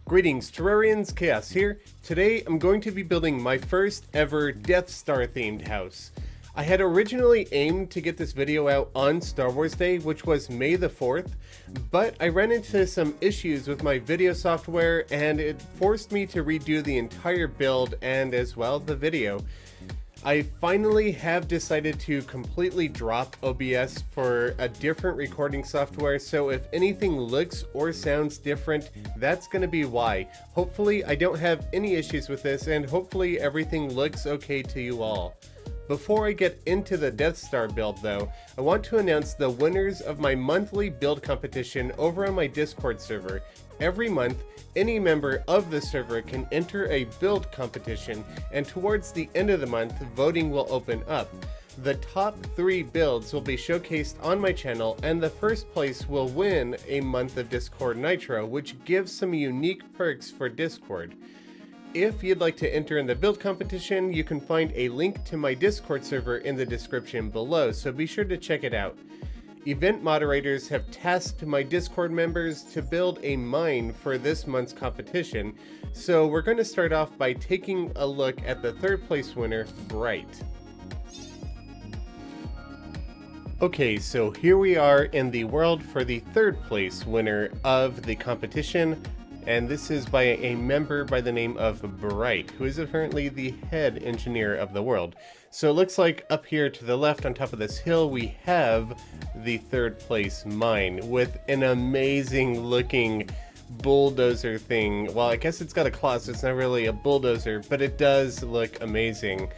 Greetings Terrarians, Khaios here. Today I'm going to be building my first ever Death Star themed house. I had originally aimed to get this video out on Star Wars Day, which was May the 4th, but I ran into some issues with my video software and it forced me to redo the entire build and as well the video. I finally have decided to completely drop OBS for a different recording software, so if anything looks or sounds different, that's going to be why. Hopefully I don't have any issues with this and hopefully everything looks okay to you all. Before I get into the Death Star build though, I want to announce the winners of my monthly build competition over on my Discord server. Every month, any member of the server can enter a build competition, and towards the end of the month, voting will open up. The top 3 builds will be showcased on my channel, and the first place will win a month of Discord Nitro, which gives some unique perks for Discord. If you'd like to enter in the build competition, you can find a link to my Discord server in the description below, so be sure to check it out. Event moderators have tasked my Discord members to build a mine for this month's competition, so we're going to start off by taking a look at the 3rd place winner, Bright. Okay, so here we are in the world for the 3rd place winner of the competition, and this is by a member by the name of Bright, who is apparently the head engineer of the world. So it looks like up here to the left on top of this hill we have the 3rd place mine with an amazing looking bulldozer thing. Well, I guess it's got a claw, so it's not really a bulldozer, but it does look amazing.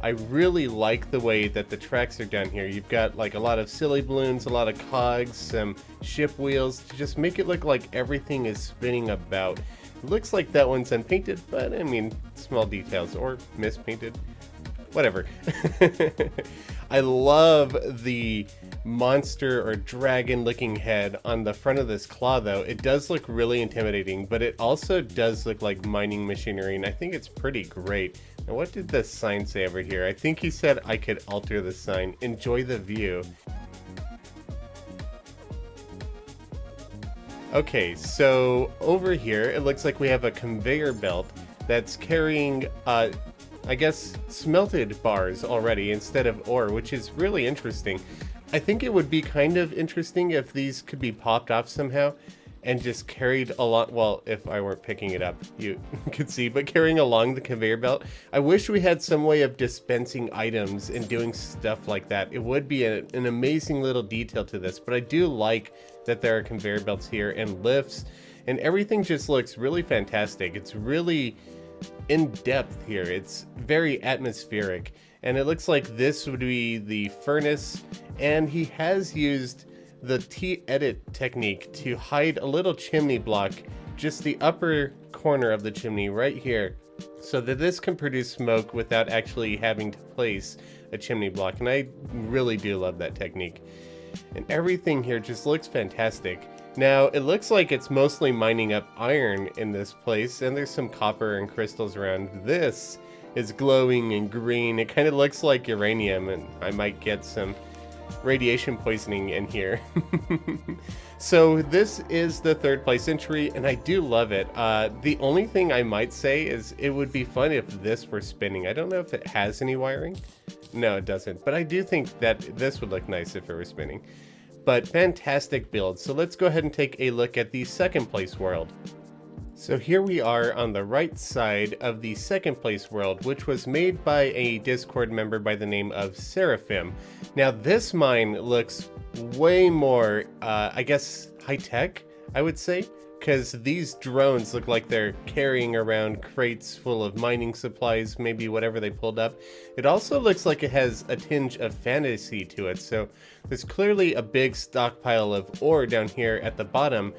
I really like the way that the tracks are done here. You've got like a lot of silly balloons, a lot of cogs, some ship wheels to just make it look like everything is spinning about. It looks like that one's unpainted, but I mean, small details, or mispainted. Whatever. I love the monster or dragon looking head on the front of this claw though. It does look really intimidating, but it also does look like mining machinery, and I think it's pretty great. Now what did the sign say over here? I think he said I could alter the sign. Enjoy the view. Okay, so over here it looks like we have a conveyor belt that's carrying I guess smelted bars already instead of ore, which is really interesting. I think it would be kind of interesting if these could be popped off somehow and just carried along. Well, if I weren't picking it up, you could see, but carrying along the conveyor belt. I wish we had some way of dispensing items and doing stuff like that. It would be an amazing little detail to this, but I do like that there are conveyor belts here and lifts, and everything just looks really fantastic. It's really in depth here. It's very atmospheric, and it looks like this would be the furnace, and he has used the T-edit technique to hide a little chimney block, just the upper corner of the chimney right here, so that this can produce smoke without actually having to place a chimney block, and I really do love that technique. And everything here just looks fantastic. Now, it looks like it's mostly mining up iron in this place, and there's some copper and crystals around. This is glowing and green. It kind of looks like uranium, and I might get some radiation poisoning in here. So this is the 3rd place entry, and I do love it. The only thing I might say is it would be fun if this were spinning. I don't know if it has any wiring. No, it doesn't, but I do think that this would look nice if it were spinning. But fantastic build. So let's go ahead and take a look at the 2nd place world. So here we are on the right side of the 2nd place world, which was made by a Discord member by the name of Seraphim. Now this mine looks way more, I guess, high-tech, I would say, because these drones look like they're carrying around crates full of mining supplies, maybe whatever they pulled up. It also looks like it has a tinge of fantasy to it, so there's clearly a big stockpile of ore down here at the bottom,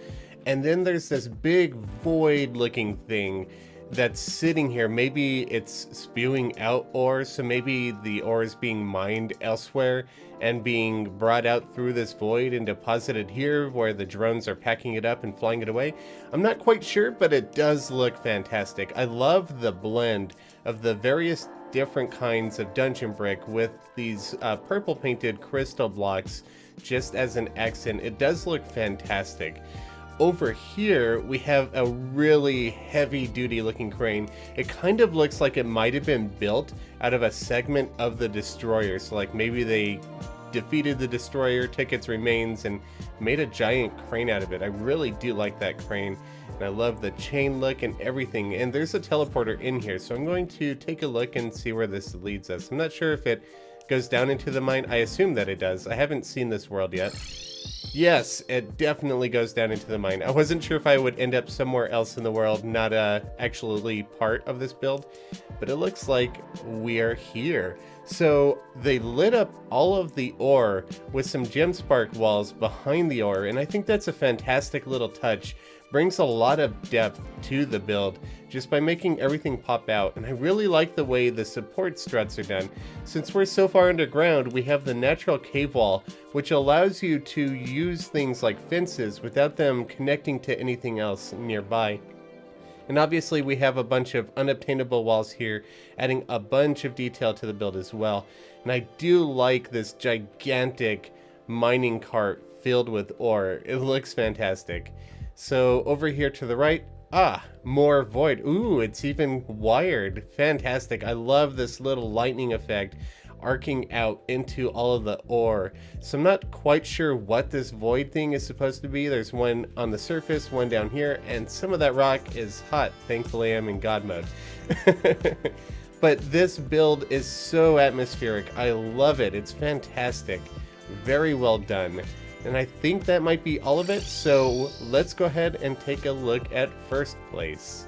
and then there's this big void looking thing that's sitting here. Maybe it's spewing out ore, so maybe the ore is being mined elsewhere and being brought out through this void and deposited here where the drones are packing it up and flying it away. I'm not quite sure, but it does look fantastic. I love the blend of the various different kinds of dungeon brick with these purple painted crystal blocks just as an accent. It does look fantastic. over here, we have a really heavy-duty looking crane. It kind of looks like it might have been built out of a segment of the destroyer. So like maybe they defeated the destroyer, took its remains, and made a giant crane out of it. I really do like that crane, and I love the chain look and everything. And there's a teleporter in here, so I'm going to take a look and see where this leads us. I'm not sure if it goes down into the mine. I assume that it does. I haven't seen this world yet. Yes, it definitely goes down into the mine. I wasn't sure if I would end up somewhere else in the world, not actually part of this build, but it looks like we are here. So they lit up all of the ore with some gem spark walls behind the ore, and I think that's a fantastic little touch. Brings a lot of depth to the build just by making everything pop out, and I really like the way the support struts are done. Since we're so far underground, we have the natural cave wall, which allows you to use things like fences without them connecting to anything else nearby. And obviously we have a bunch of unobtainable walls here, adding a bunch of detail to the build as well. And I do like this gigantic mining cart filled with ore. It looks fantastic. So over here to the right, more void. Ooh, it's even wired. Fantastic. I love this little lightning effect arcing out into all of the ore. So I'm not quite sure what this void thing is supposed to be. There's one on the surface, one down here, and some of that rock is hot. Thankfully, I'm in God mode. But this build is so atmospheric. I love it. It's fantastic. Very well done. And I think that might be all of it, so let's go ahead and take a look at first place.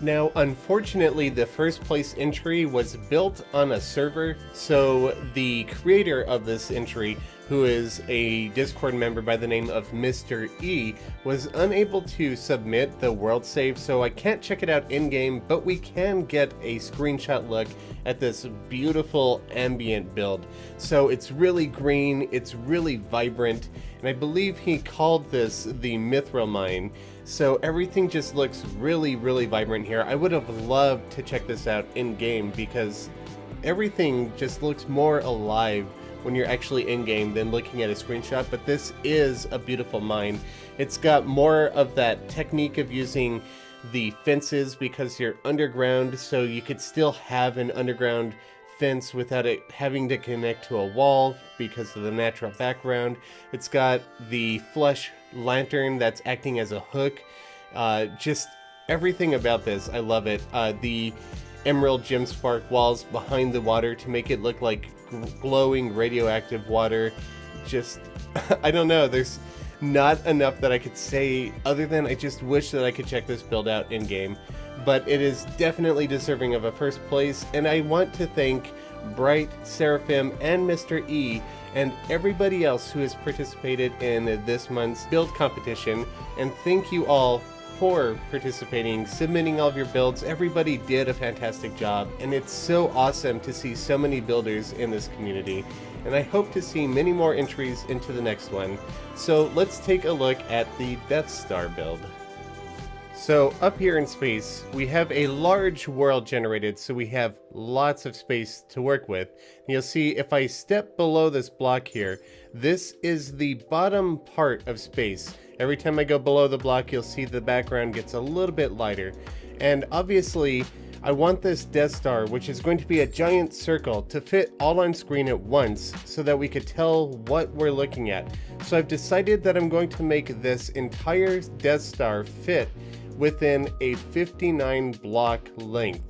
Now, unfortunately, the first place entry was built on a server, so the creator of this entry, who is a Discord member by the name of Mr. E, was unable to submit the world save, so I can't check it out in-game, but we can get a screenshot look at this beautiful ambient build. So it's really green, it's really vibrant, and I believe he called this the Mithril Mine. So everything just looks really, really vibrant here. I would have loved to check this out in-game because everything just looks more alive when you're actually in-game than looking at a screenshot, but this is a beautiful mine. It's got more of that technique of using the fences because you're underground, so you could still have an underground fence without it having to connect to a wall because of the natural background. It's got the flush lantern that's acting as a hook. Just everything about this, I love it. The emerald gem spark walls behind the water to make it look like glowing radioactive water. Just I don't know, there's not enough that I could say other than I just wish that I could check this build out in game, but it is definitely deserving of a first place. And I want to thank Bright, Seraphim, and Mr. E, and everybody else who has participated in this month's build competition. And thank you all for participating, submitting all of your builds. Everybody did a fantastic job, and it's so awesome to see so many builders in this community. And I hope to see many more entries into the next one. So let's take a look at the Deathstar build. So up here in space, we have a large world generated, so we have lots of space to work with. And you'll see if I step below this block here, this is the bottom part of space. Every time I go below the block, you'll see the background gets a little bit lighter. And obviously, I want this Death Star, which is going to be a giant circle, to fit all on screen at once so that we could tell what we're looking at. So I've decided that I'm going to make this entire Death Star fit within a 59 block length.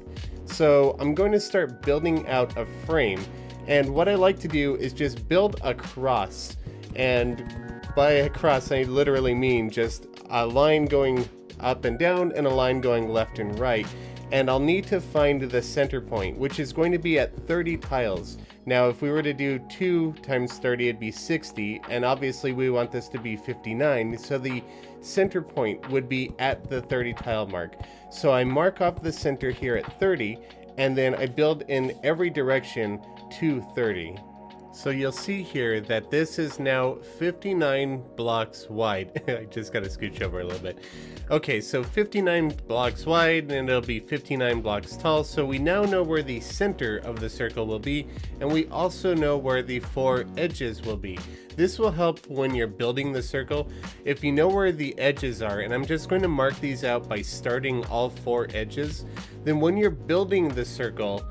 So I'm going to start building out a frame, and what I like to do is just build a cross, and by a cross I literally mean just a line going up and down and a line going left and right. And I'll need to find the center point, which is going to be at 30 tiles. Now, if we were to do 2 times 30, it'd be 60, and obviously we want this to be 59, so the center point would be at the 30 tile mark. So I mark off the center here at 30, and then I build in every direction to 30. So you'll see here that this is now 59 blocks wide. I just gotta scooch over a little bit. Okay, so 59 blocks wide, and it'll be 59 blocks tall. So we now know where the center of the circle will be, and we also know where the 4 edges will be. This will help when you're building the circle. If you know where the edges are, and I'm just going to mark these out by starting all 4 edges, then when you're building the circle,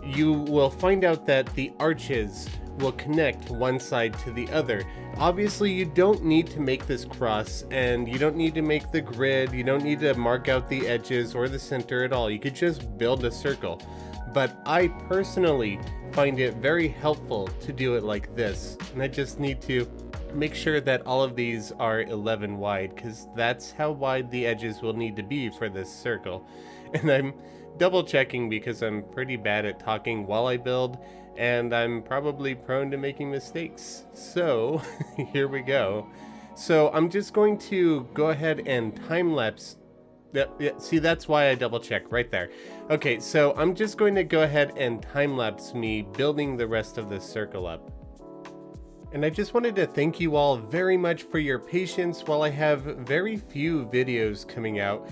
you will find out that the arches will connect one side to the other. Obviously, you don't need to make this cross, and you don't need to make the grid, you don't need to mark out the edges or the center at all. You could just build a circle. But I personally find it very helpful to do it like this, and I just need to make sure that all of these are 11 wide, because that's how wide the edges will need to be for this circle. And I'm double checking because I'm pretty bad at talking while I build, and I'm probably prone to making mistakes. So here we go. So I'm just going to go ahead and time lapse. Yeah, see, that's why I double check right there. Okay, so I'm just going to go ahead and time lapse me building the rest of this circle up. And I just wanted to thank you all very much for your patience while I have very few videos coming out,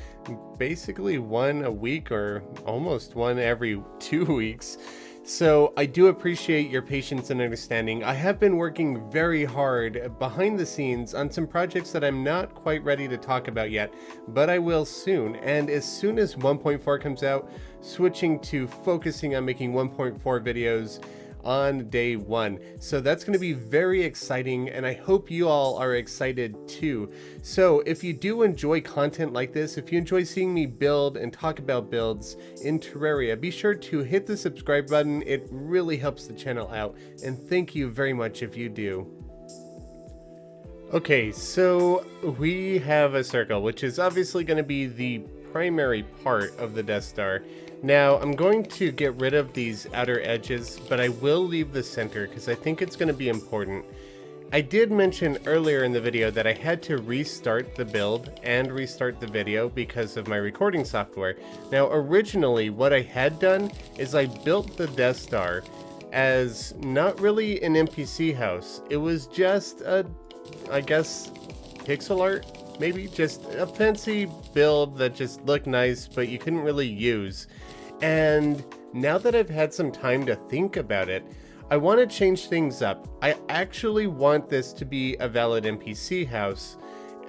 basically one a week or almost one every 2 weeks. So I do appreciate your patience and understanding. I have been working very hard behind the scenes on some projects that I'm not quite ready to talk about yet, but I will soon. And as soon as 1.4 comes out, switching to focusing on making 1.4 videos on day 1. So that's going to be very exciting, and I hope you all are excited too. So if you do enjoy content like this, if you enjoy seeing me build and talk about builds in Terraria, be sure to hit the subscribe button. It really helps the channel out, and thank you very much if you do. Okay, so we have a circle, which is obviously going to be the primary part of the Death Star. Now, I'm going to get rid of these outer edges, but I will leave the center because I think it's going to be important. I did mention earlier in the video that I had to restart the build and restart the video because of my recording software. Now, originally, what I had done is I built the Death Star as not really an NPC house. It was just a, I guess, pixel art, maybe just a fancy build that just looked nice, but you couldn't really use. And now that I've had some time to think about it, I want to change things up. I actually want this to be a valid NPC house,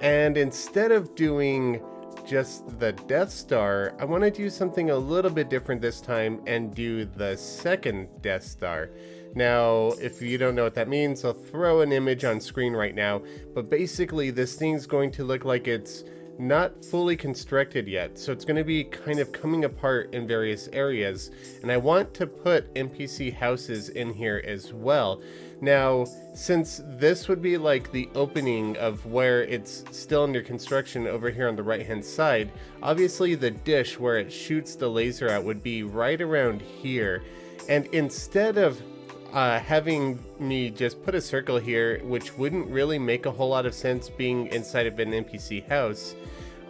and instead of doing just the Death Star, I want to do something a little bit different this time and do the second Death Star. Now, if you don't know what that means, I'll throw an image on screen right now, but basically this thing's going to look like it's not fully constructed yet, so it's going to be kind of coming apart in various areas, and I want to put NPC houses in here as well. Now, since this would be like the opening of where it's still under construction over here on the right hand side, obviously the dish where it shoots the laser out would be right around here, and instead of having me just put a circle here, which wouldn't really make a whole lot of sense being inside of an NPC house,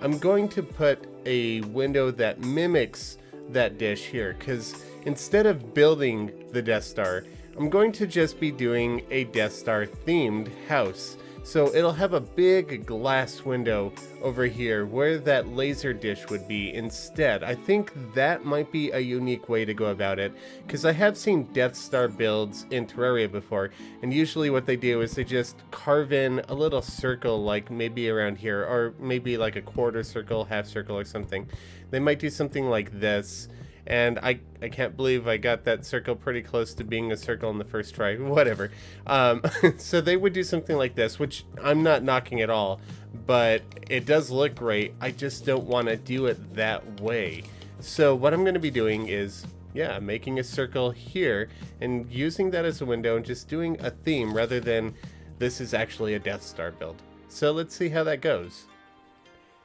I'm going to put a window that mimics that dish here, because instead of building the Death Star, I'm going to just be doing a Death Star themed house. So it'll have a big glass window over here where that laser dish would be instead. I think that might be a unique way to go about it, because I have seen Death Star builds in Terraria before, and usually what they do is they just carve in a little circle, like maybe around here, or maybe like a quarter circle, half circle or something. They might do something like this. And I can't believe I got that circle pretty close to being a circle in the first try. Whatever. So they would do something like this, which I'm not knocking at all, but it does look great. I just don't want to do it that way. So what I'm going to be doing is, yeah, making a circle here and using that as a window and just doing a theme rather than this is actually a Death Star build. So let's see how that goes.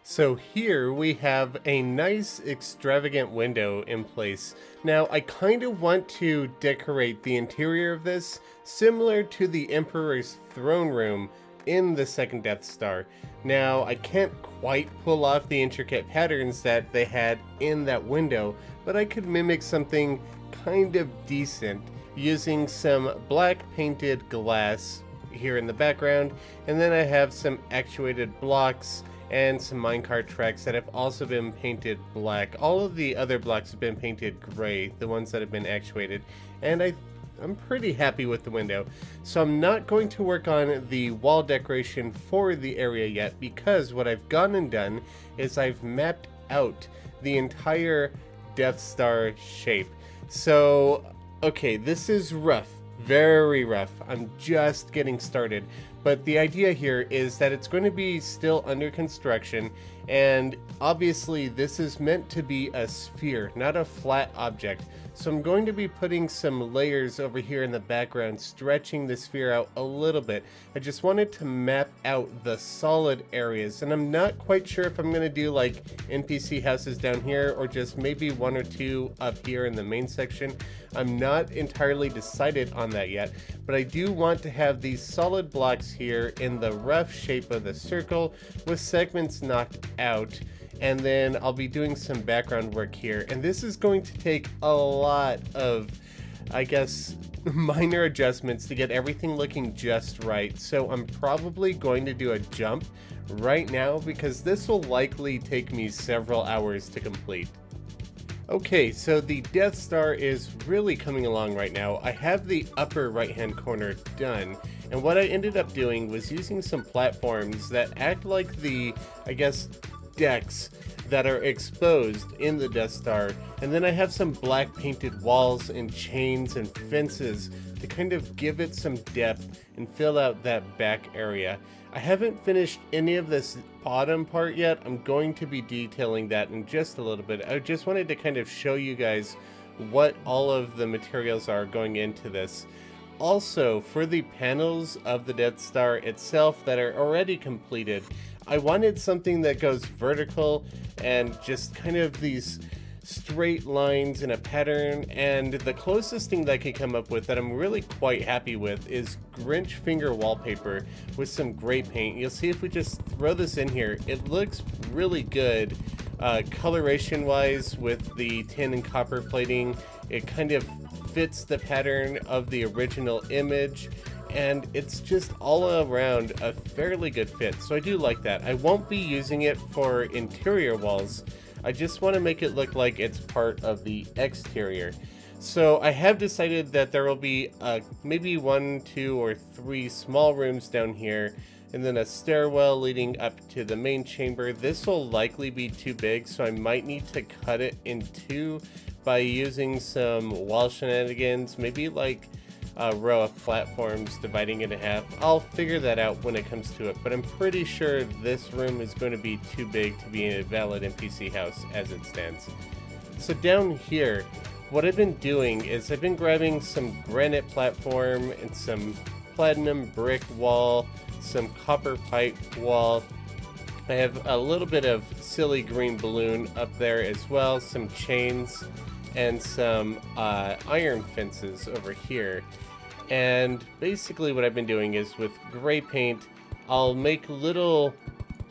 So here we have a nice extravagant window in place. Now I kind of want to decorate the interior of this similar to the Emperor's throne room in the second Death Star. Now I can't quite pull off the intricate patterns that they had in that window, but I could mimic something kind of decent using some black painted glass here in the background, and then I have some actuated blocks and some minecart tracks that have also been painted black. All of the other blocks have been painted gray, the ones that have been actuated, and I I'm pretty happy with the window. So I'm not going to work on the wall decoration for the area yet, because what I've gone and done is I've mapped out the entire Death Star shape. So, okay, this is rough, very rough. I'm just getting started. But the idea here is that it's going to be still under construction, and obviously this is meant to be a sphere, not a flat object. So I'm going to be putting some layers over here in the background, stretching the sphere out a little bit. I just wanted to map out the solid areas, and I'm not quite sure if I'm going to do like NPC houses down here or just maybe one or two up here in the main section. I'm not entirely decided on that yet, but I do want to have these solid blocks here in the rough shape of the circle with segments knocked out. And then I'll be doing some background work here, and this is going to take a lot of, I guess, minor adjustments to get everything looking just right. So I'm probably going to do a jump right now, because this will likely take me several hours to complete. Okay, so the Death Star is really coming along right now. I have the upper right hand corner done, and what I ended up doing was using some platforms that act like the, I guess, decks that are exposed in the Death Star, and then I have some black painted walls and chains and fences to kind of give it some depth and fill out that back area. I haven't finished any of this bottom part yet. I'm going to be detailing that in just a little bit. I just wanted to kind of show you guys what all of the materials are going into this. Also, for the panels of the Death Star itself that are already completed, I wanted something that goes vertical and just kind of these straight lines in a pattern, and the closest thing that I could come up with that I'm really quite happy with is Grinch finger wallpaper with some gray paint. You'll see if we just throw this in here, it looks really good coloration wise with the tin and copper plating. It kind of fits the pattern of the original image, and it's just all around a fairly good fit, so I do like that. I won't be using it for interior walls. I just want to make it look like it's part of the exterior. So I have decided that there will be maybe 1, 2, or 3 small rooms down here, and then a stairwell leading up to the main chamber. This will likely be too big, so I might need to cut it in two by using some wall shenanigans, maybe like a row of platforms dividing it in half. I'll figure that out when it comes to it, but I'm pretty sure this room is going to be too big to be a valid NPC house as it stands. So down here, what I've been doing is I've been grabbing some granite platform and some platinum brick wall, some copper pipe wall. I have a little bit of silly green balloon up there as well, some chains, and some iron fences over here. And basically what I've been doing is with gray paint, I'll make little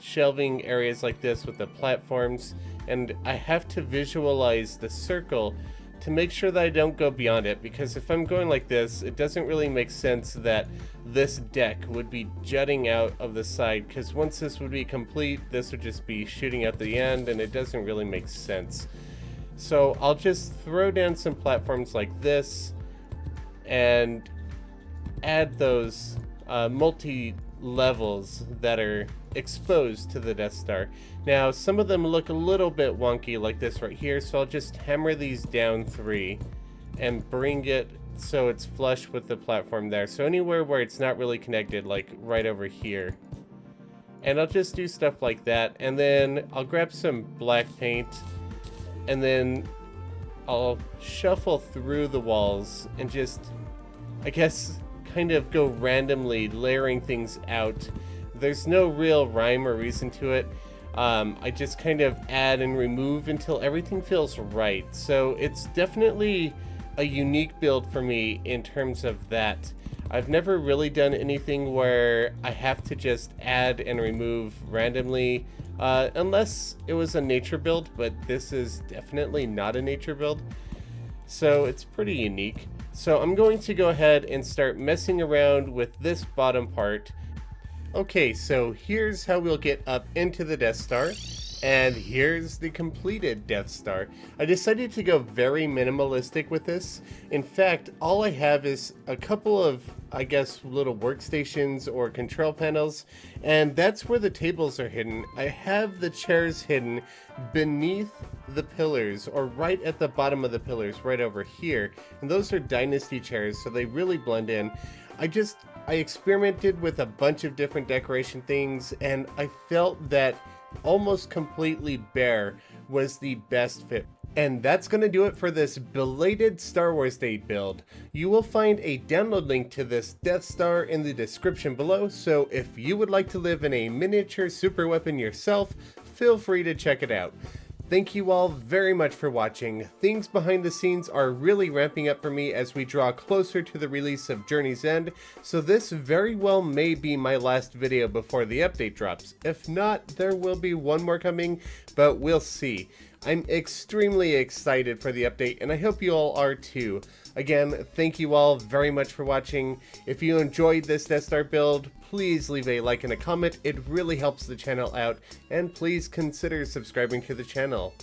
shelving areas like this with the platforms, and I have to visualize the circle to make sure that I don't go beyond it, because if I'm going like this, it doesn't really make sense that this deck would be jutting out of the side, because once this would be complete, this would just be shooting out the end, and it doesn't really make sense. So I'll just throw down some platforms like this and add those multi-levels that are exposed to the Death Star. Now, some of them look a little bit wonky like this right here, so I'll just hammer these down 3 and bring it so it's flush with the platform there. So anywhere where it's not really connected, like right over here. And I'll just do stuff like that, and then I'll grab some black paint, and then I'll shuffle through the walls and just, I guess, kind of go randomly layering things out. There's no real rhyme or reason to it. I just kind of add and remove until everything feels right. So it's definitely a unique build for me in terms of that. I've never really done anything where I have to just add and remove randomly, unless it was a nature build, but this is definitely not a nature build. So it's pretty unique. So I'm going to go ahead and start messing around with this bottom part. Okay, so here's how we'll get up into the Death Star. And here's the completed Death Star. I decided to go very minimalistic with this. In fact, all I have is a couple of, I guess, little workstations or control panels, and that's where the tables are hidden. I have the chairs hidden beneath the pillars, or right at the bottom of the pillars, right over here. And those are Dynasty chairs, so they really blend in. I experimented with a bunch of different decoration things, and I felt that almost completely bare was the best fit. And that's going to do it for this belated Star Wars Day build. You will find a download link to this Death Star in the description below, so if you would like to live in a miniature super weapon yourself, feel free to check it out. Thank you all very much for watching. Things behind the scenes are really ramping up for me as we draw closer to the release of Journey's End, so this very well may be my last video before the update drops. If not, there will be one more coming, but we'll see. I'm extremely excited for the update, and I hope you all are too. Again, thank you all very much for watching. If you enjoyed this Death Star build, please leave a like and a comment. It really helps the channel out, and please consider subscribing to the channel.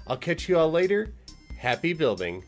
I'll catch you all later. Happy building!